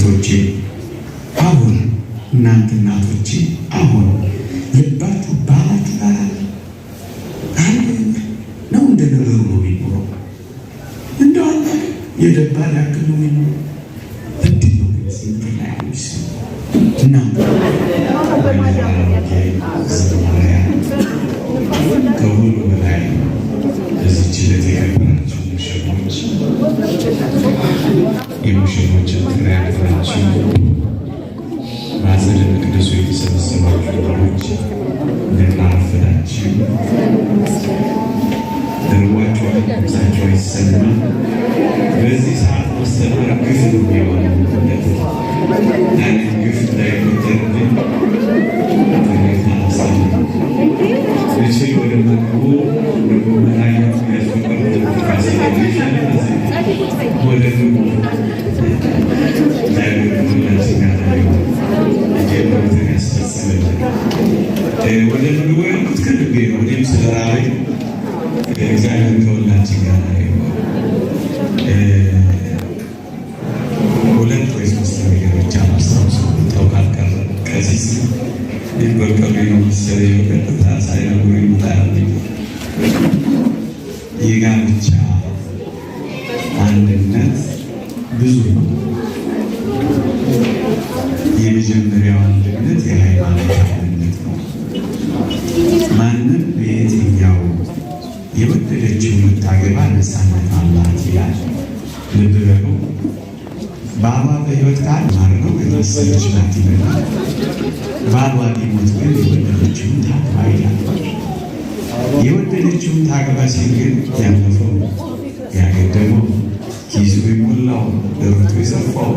እህቶቼ አሁን እናንተ እናቶቼ አሁን ልባችሁ ባላችሁ ጋር አንድ ነው። እንደ ነገሩ ነው የሚኖረው። እንደው አንተ የደባል ያክል ነው የሚኖረው። እንዲህ ነው ሲንተላይስ እና ከሁሉ በላይ እዚች ዕለት የከበራችሁ ሙሽሮች የሙሽሮችን ጥሪ ያከበራችሁ በአጸደ መቅደሱ የተሰበሰባችሁ ልጆች እንደምን አረፈዳችሁ? ደርቧችኋል? ድምፃችሁ አይሰማም? በዚህ ሰዓት ማስተማር ግፍ ነው የሚሆነው። ያንን ግፍ እንዳይቆጠርብን ወደ መቅቡ መላየቱ ያስፈቀሩት ቃሴ ወደ ወደ ምግቡ ያልኩት ከልቤ ነው። እኔም ስለራበኝ እግዚአብሔር ከሁላችን ጋር ሁለት ወይ ሶስት ነገሮች አላስታውሰው ታውቃል ቀረ ከዚህ በቀሉ ነው መሰለኝ በቀጥታ ሳይነግሩ ይመጣል። የጋብቻ አንድነት ብዙ ነው። የመጀመሪያው አንድነት የሃይማኖት አንድነት ነው። ማንም በየትኛው የወደደችውን ልታገባ ነፃነት አላት ይላል። ልብ በሉ። ባሏ በሕይወት ካለ ማርገው የተወሰነች ናት ይላል። ባሏ ቢሞት ግን የወደደችውን ታግባ ይላል። የወደደችውን ታግባ ሲል ግን ያለፈው ያገደመው ኪሱ የሞላው ደረቱ የሰፋው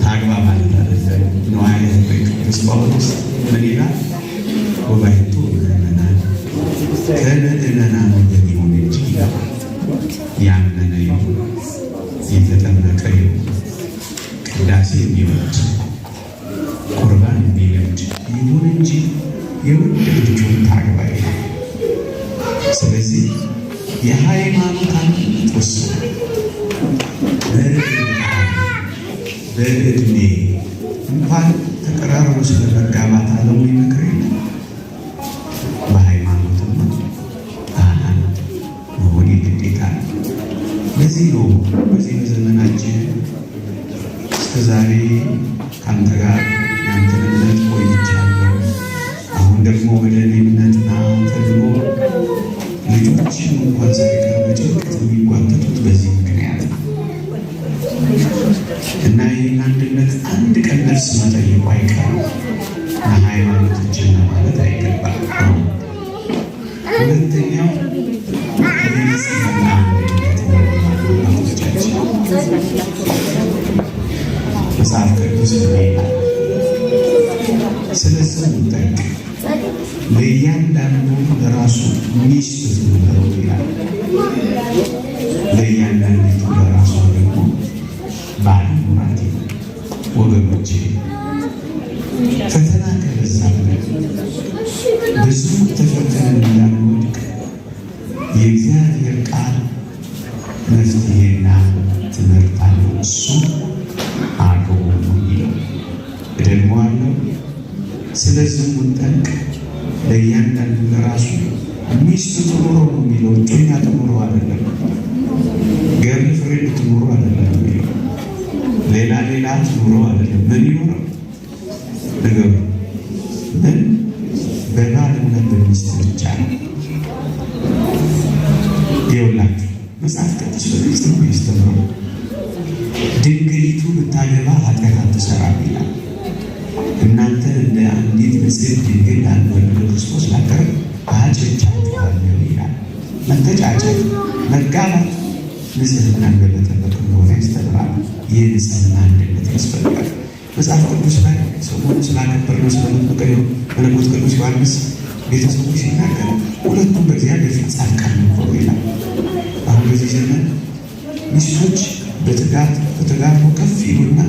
ታግባ ማለት አይደለም። ነዋየ ቅዱስ ጳውሎስ ምን ይላል? ወባይቱ ምእመናን ከምእመናን ወገን ይሁን እንጂ ይላል። ያመነ ይሁን የተጠመቀ ይሁን ቅዳሴ የሚወድ ቁርባን የሚለምድ ይሁን እንጂ የወደደችውን ታግባ ይላል። ስለዚህ የሃይማኖት አንድነት ወስኗል። በዕድሜ እንኳን ተቀራርቦ ስለመጋባት አለው ይመክር የለም። በሃይማኖትም አንድ መሆን ግዴታ ነው። ለዚህ ነው በዚህ በዘመናችን እስከዛሬ ከአንተ ጋር ያንተን እምነት ቆይቻለሁ፣ አሁን ደግሞ ወደ እኔ እምነትና ተብሎ ልጆችን እንኳን ሳይቀር በጭንቀት የሚጓተቱት በዚህ ምክንያት ነው። እና ይህን አንድነት አንድ ቀን ነፍስ መጠየቁ አይቀርም። ለሃይማኖቶችና ማለት አይገባም። ሁለተኛው የንጽህና አንድነት ነው። አባቶቻችን መጽሐፍ ቅዱስ ይላል ስለ ሰው ጠቅ ለእያንዳንዱ ለራሱ ሚስት ትኑረው ይላል። ለእያንዳንዲቱ ለራሷ ደግሞ ባል ይኑራት። ወገኖቼ ፈተና ከበዛበት ብዙ ተፈተን እንዳንወድቅ የእግዚአብሔር ቃል መፍትሄና ትምህርት አለው። እሱ አግቡ ነው የሚለው። እደግመዋለሁ። ስለ ዝሙት ጠንቅ ለእያንዳንዱ ለራሱ ሚስት ትኑረው ነው የሚለው። እጮኛ ትኑረው አይደለም። ገርል ፍሬንድ ትኑረው አይደለም የሚለው። ሌላ ትኑረው አይደለም። ምን ይኖረው ነገሩ ምን በባልና በሚስት ብቻ ነው። ይኸውላችሁ መጽሐፍ ቅዱስ በግልጽ ነው የሚያስተምረው። ድንግሊቱ ብታገባ ኃጢአት አትሰራም ይላል። እናንተ እንደ አንዲት ንጽሕት ድንግል ላልወለደ ክርስቶስ ላቀረብ አጭቻችኋለሁ ይላል። መተጫጨት መጋባት ንጽሕናን በመጠበቅ እንደሆነ ያስተምራል። ይህ ንጽሕና አንድነት ያስፈልጋል። መጽሐፍ ቅዱስ ላይ ሰሞኑን ስላከበርነው ስለመጠቀው መለኮት ቅዱስ ዮሐንስ ቤተሰቦች ሲናገር ሁለቱም በእግዚአብሔር ፊት ጻድቃን ነበሩ ይላል። አሁን በዚህ ዘመን ሚስቶች በትዳር ከፍ ይሉና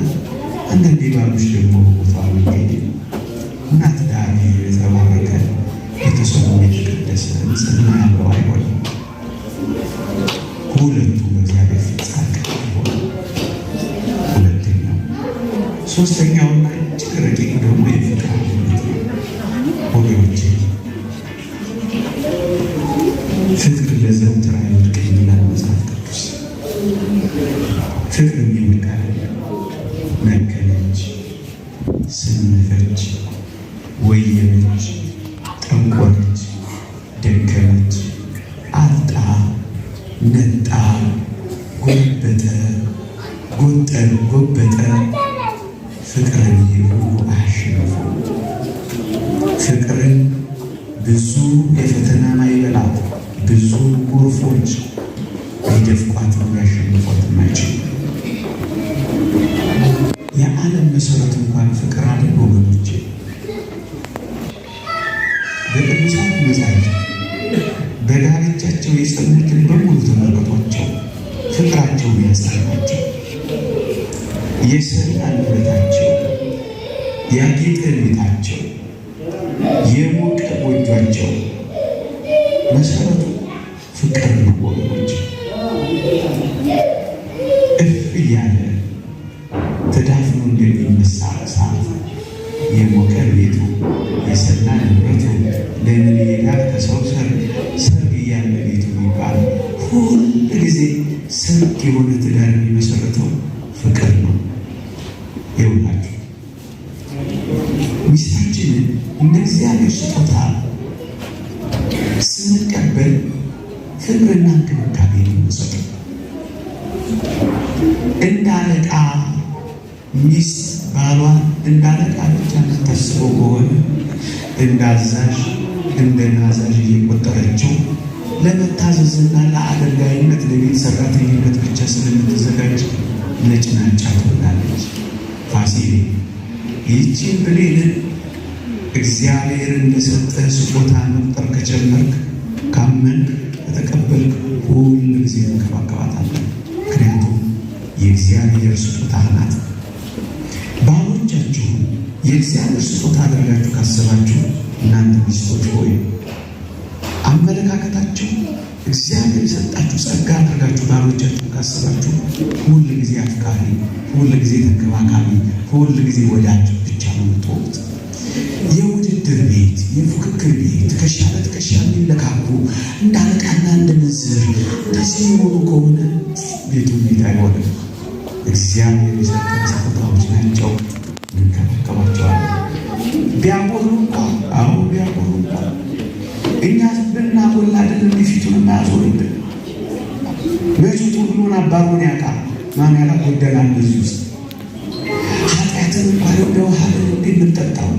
አንዳንዴ ባሎች ደግሞ ቦታው ይሄድ እና ትዳር የተባረከ ቤተሰቡ የተቀደሰ ንጽሕና ያለው አይሆንም። ሁለቱም በእግዚአብሔር ፊት ጻድቃን ሆኑ። ሶስተኛውና እጅግ ረቂቅ ደግሞ የፍቅር አንድነት ነው። ወገኖቼ ፍቅር ለዘወትር አይወድቅም ይላል መጽሐፍ ቅዱስ። ፍቅር የሚወድቅ አይደለም። መከነች፣ ስነፈች፣ ወየበች፣ ጠንቆረች፣ ደከመች፣ አጣ፣ ነጣ፣ ጎበጠ፣ ጎበጠ ፍቅርን ሁሉ አሸንፎ ፍቅርን ብዙ የፈተና ማዕበላት ብዙ ጎርፎች ሊደፍቋት ሊያሸንፏት የማይችሉ የዓለም መሰረት እንኳን ፍቅር አለ ወገኖቼ። በቅዱሳት መጻሕፍት በጋብቻቸው የጸኑትን በሙሉ ተመልከቷቸው። ፍቅራቸውን ያሳያቸው፣ የሰላ ንብረታቸው፣ ያጌጠ ቤታቸው፣ የሞቀ ጎጇቸው መሰረቱ ፍቅር ነው ወገኖች። እፍ እያለ ተዳፍኖ እንደሚነሳ እሳት የሞቀ ቤቱ የሰላ ንብረቱ ለምን ይሄዳል ከሰው ሰርግ እያለ ቤቱ የሚባል ሁል ጊዜ ሰርግ የሆነ ትዳር የሚመሰረተው ፍቅር ነው። ይውላችሁ ሚስታችንን እንደ እግዚአብሔር ስጦታ ስንቀበል ፍቅርና እንክብካቤ ነው የምንሰጠው። እንደ አለቃ ሚስት ባሏን እንደ አለቃ ብቻ የምታስበው ከሆነ እንደ አዛዥ እንደ ናዛዥ እየቆጠረችው ለመታዘዝና ለአገልጋይነት ለቤት ሰራተኝነት ብቻ ስለምትዘጋጅ ነጭናጫ ትሆናለች። ፋሲሌ ይህችን ብሌንን እግዚአብሔር እንደሰጠ ስጦታ መቁጠር ከጀመርክ ካመንክ ከተቀበልክ ሁል ጊዜ እንከባከባታለን። ምክንያቱም የእግዚአብሔር ስጦታ ናት። ባሎቻችሁ የእግዚአብሔር ስጦታ አድርጋችሁ ካሰባችሁ እናንተ ሚስቶች ሆይ አመለካከታችሁ እግዚአብሔር የሰጣችሁ ጸጋ አድርጋችሁ ባሎቻችሁ ካሰባችሁ ሁል ጊዜ አፍቃሪ፣ ሁል ጊዜ ተንከባካቢ፣ ሁል ጊዜ ወዳጅ ብቻ ነው የምትሆኑት። የውድድር ቤት፣ የፉክክር ቤት፣ ትከሻ ለትከሻ የሚለካኩ እንደ አለቃና እንደ ምንዝር እንደዚህ የሆኑ ከሆነ ቤቱ ቤት አይሆንም። እግዚአብሔር የሰጠን ስጦታዎች ናቸው፣ እንከባከባቸዋለን። ቢያጎሉ እንኳ ቢያጎሉ እንኳ እኛ ብናጎላ አይደለም የፊቱን እናያዞርብን። በፊቱ ብሎን አባሮን ያውቃል። ማን ያላጎደላል በዚህ ውስጥ ኃጢአትን እንኳን ወደ ውሃ እንደምንጠጣው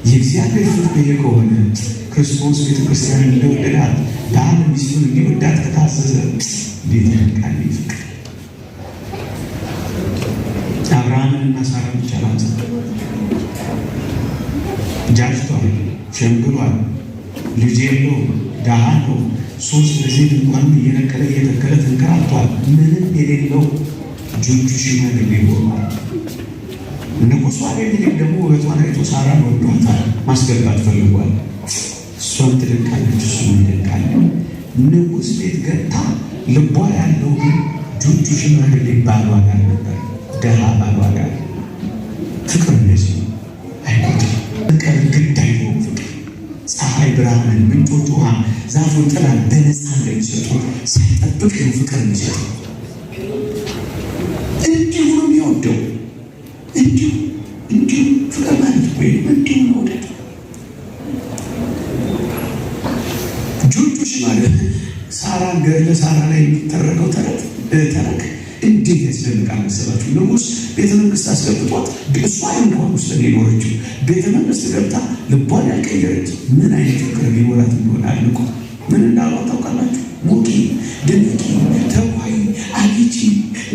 የእግዚአብሔር ፍቅር ከሆነ ክርስቶስ ቤተክርስቲያን እንደወደዳት ባል ሚስቱን እንዲወዳት ከታዘዘ እንዴት ያልቃል ፍቅር! አብርሃምን እና ሳራን ብቻ ላንሳ። ጃጅቷል፣ ሸምግሏል፣ ልጅ የለው፣ ደሃ ነው። 3 ጊዜ ድንኳን እየነቀለ እየተከለ ተንከራቷል። ምንም የሌለው ጆቹ ሽማግሌ ሆኗል። ንጉሡ አቤሜሌክ ደግሞ ውበቷን አይቶ ሳራን ወዷታል፣ ማስገባት ፈልጓል። እሷም ትደንቃለች፣ እሱም ይደንቃል። ንጉሥ ቤት ገብታ ልቧ ያለው ግን ጆቹ ሽማግሌ ባሏ ጋር ነበር፣ ደሃ ባሏ ጋር። ፍቅር እንደዚህ ነው። አይቆጥም፣ ፍቅር ግድ አይለውም። ፍቅር ፀሐይ ብርሃንን፣ ምንጮች ውሃ፣ ዛፎች ጥላን በነፃ እንደሚሰጡ ሳይጠብቅ ነው ፍቅር የሚሰጡ። እንዲሁ ነው የሚወደው። እንዲሁ ፍቅር ማለት ወይም እንዲሁ መውደድ። ጆቹሽ ማለት ሳራን ገድለ ሳራ ላይ የሚተረከው ተረክ እንዴት ያስደንቃል መሰላችሁ! ንጉሥ ቤተ መንግስት አስገብቷት እሷ እንኳን ውስጥ የኖረችው ቤተ መንግስት ገብታ ልቧን ያልቀየረች ምን አይነት ፍቅር ሊኖራት እንደሆነ አልንቆ ምን እንዳሏት ታውቃላችሁ? ሞቂ፣ ደነቂ፣ ተዋይ፣ አጊቺ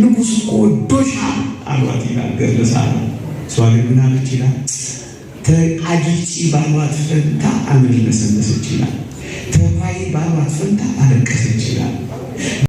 ንጉሥ እኮ ወዶሻል አሏት ይላል ገድለ ሳራ። እሷ ግን ምን አለች ይላል? አጊቺ ባሏት ፈንታ አመለሰለሰች ይላል። ተዋይ ባሏት ፈንታ አለቀሰች ይላል።